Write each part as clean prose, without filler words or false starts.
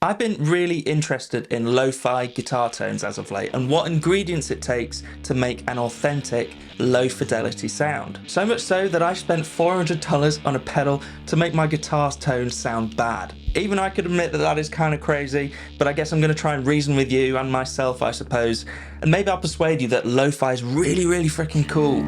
I've been really interested in lo-fi guitar tones as of late and what ingredients it takes to make an authentic low fidelity sound. So much so that I spent $400 on a pedal to make my guitar's tones sound bad. Even I could admit that that is kind of crazy, but I guess I'm going to try and reason with you and myself, I suppose, and maybe I'll persuade you that lo-fi is really, really freaking cool.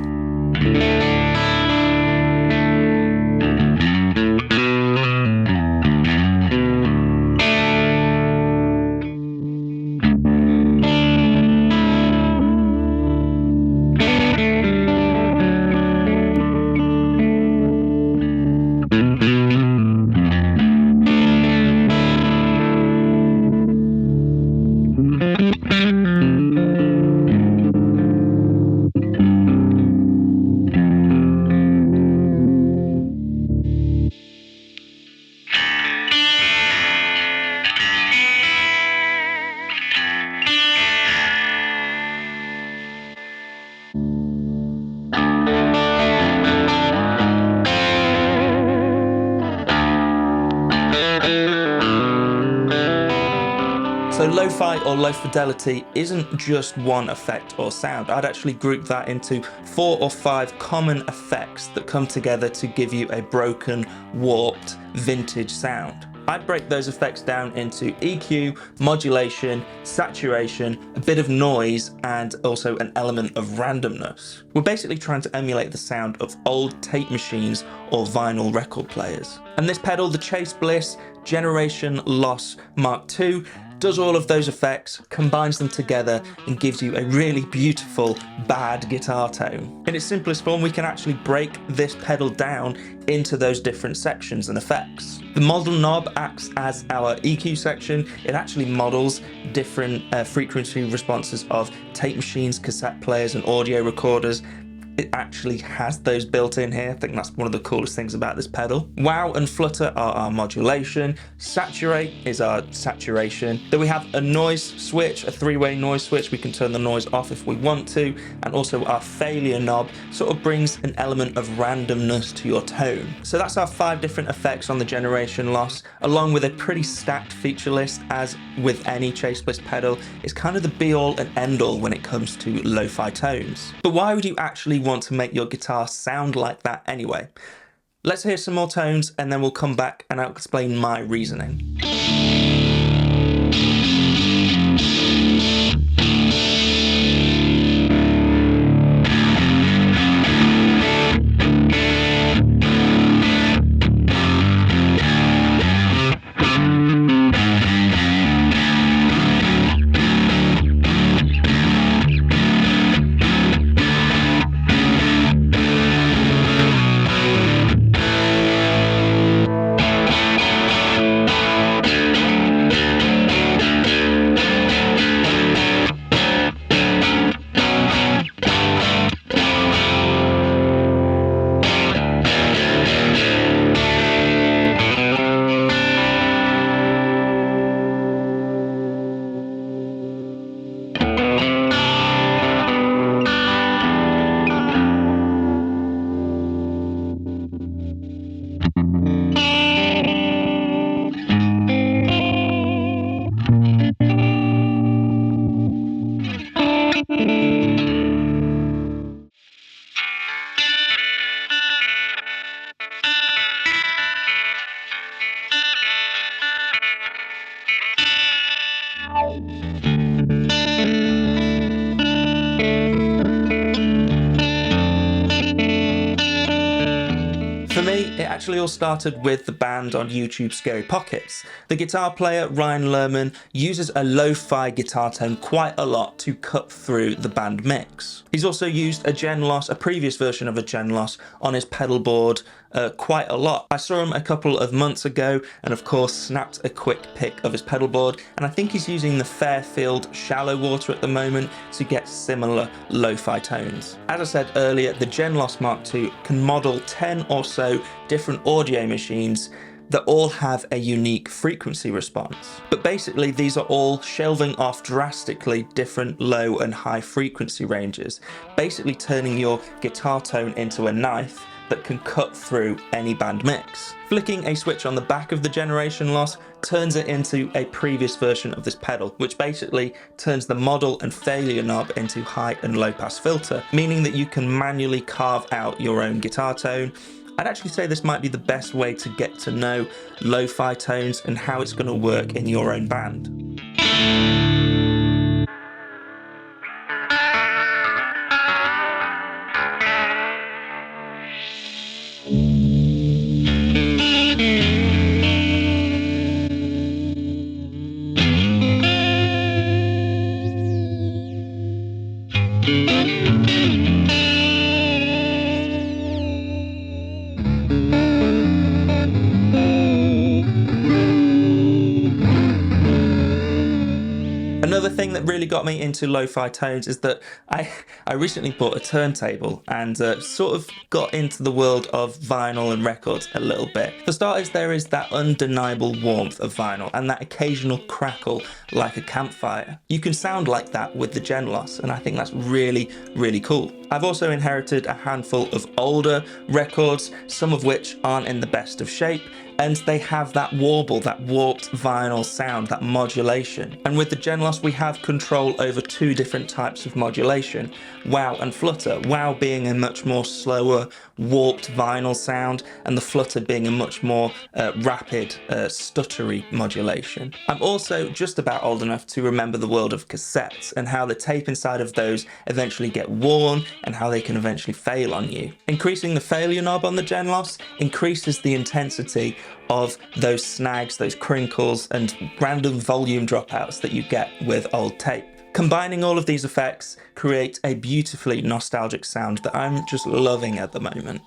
So lo-fi or low fidelity isn't just one effect or sound. I'd actually group that into 4 or 5 common effects that come together to give you a broken, warped, vintage sound. I'd break those effects down into EQ, modulation, saturation, a bit of noise, and also an element of randomness. We're basically trying to emulate the sound of old tape machines or vinyl record players. And this pedal, the Chase Bliss Generation Loss Mark II, does all of those effects, combines them together, and gives you a really beautiful, bad guitar tone. In its simplest form, we can actually break this pedal down into those different sections and effects. The model knob acts as our EQ section. It actually models different frequency responses of tape machines, cassette players, and audio recorders. It actually has those built in here. I think that's one of the coolest things about this pedal. Wow and flutter are our modulation. Saturate is our saturation. Then we have a noise switch, a 3-way noise switch. We can turn the noise off if we want to. And also our failure knob sort of brings an element of randomness to your tone. So that's our 5 different effects on the Generation Loss, along with a pretty stacked feature list. As with any Chase Bliss pedal, it's kind of the be all and end all when it comes to lo-fi tones. But why would you actually want to make your guitar sound like that anyway? Let's hear some more tones and then we'll come back and I'll explain my reasoning. For me, it actually all started with the band on YouTube Scary Pockets. The guitar player, Ryan Lerman, uses a lo-fi guitar tone quite a lot to cut through the band mix. He's also used a Gen Loss, a previous version of a Gen Loss, on his pedal board quite a lot. I saw him a couple of months ago and of course snapped a quick pic of his pedal board, and I think he's using the Fairfield Shallow Water at the moment to get similar lo-fi tones. As I said earlier, the Genloss Mark II can model 10 or so different audio machines that all have a unique frequency response. But basically these are all shelving off drastically different low and high frequency ranges, basically turning your guitar tone into a knife that can cut through any band mix. Flicking a switch on the back of the generation loss turns it into a previous version of this pedal, which basically turns the model and failure knob into high and low pass filter, meaning that you can manually carve out your own guitar tone. I'd actually say this might be the best way to get to know lo-fi tones and how it's going to work in your own band. Another thing that really got me into lo-fi tones is that I recently bought a turntable and sort of got into the world of vinyl and records a little bit. For starters, there is that undeniable warmth of vinyl and that occasional crackle like a campfire. You can sound like that with the Genloss, and I think that's really, really cool. I've also inherited a handful of older records, some of which aren't in the best of shape, and they have that warble, that warped vinyl sound, that modulation. And with the Genloss, we have control over two different types of modulation, wow and flutter. Wow being a much more slower, warped vinyl sound, and the flutter being a much more rapid, stuttery modulation. I'm also just about old enough to remember the world of cassettes and how the tape inside of those eventually get worn and how they can eventually fail on you. Increasing the failure knob on the Genloss increases the intensity of those snags, those crinkles, and random volume dropouts that you get with old tape. Combining all of these effects create a beautifully nostalgic sound that I'm just loving at the moment.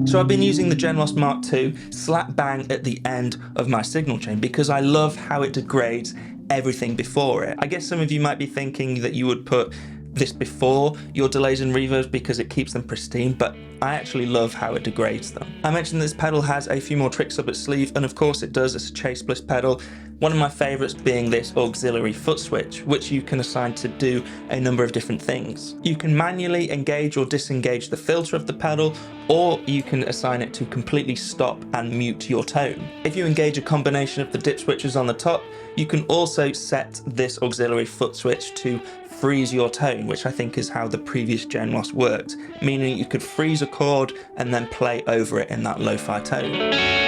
So I've been using the Genloss Mark II slap bang at the end of my signal chain because I love how it degrades everything before it. I guess some of you might be thinking that you would put this before your delays and reverbs because it keeps them pristine, but I actually love how it degrades them. I mentioned this pedal has a few more tricks up its sleeve, and of course it does. It's a Chase Bliss pedal. One of my favourites being this auxiliary foot switch, which you can assign to do a number of different things. You can manually engage or disengage the filter of the pedal, or you can assign it to completely stop and mute your tone. If you engage a combination of the dip switches on the top, you can also set this auxiliary foot switch to freeze your tone, which I think is how the previous Genloss worked, meaning you could freeze a chord and then play over it in that lo-fi tone.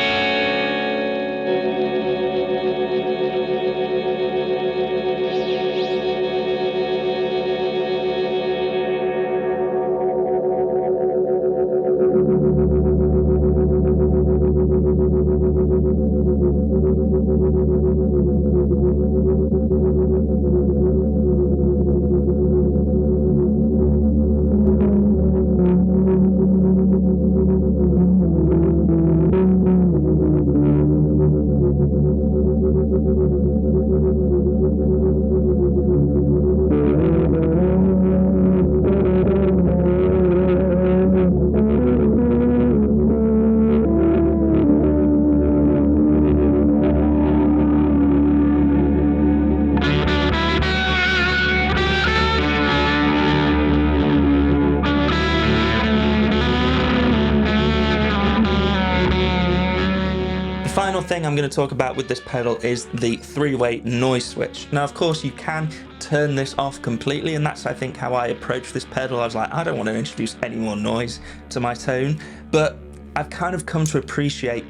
thing I'm going to talk about with this pedal is the 3-way noise switch. Now, of course, you can turn this off completely, and that's, I think, how I approached this pedal. I was like, I don't want to introduce any more noise to my tone, but I've kind of come to appreciate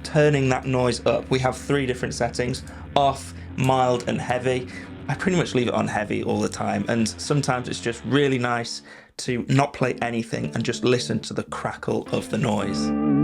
turning that noise up. We have 3 different settings: off, mild, and heavy. I pretty much leave it on heavy all the time, and sometimes it's just really nice to not play anything and just listen to the crackle of the noise.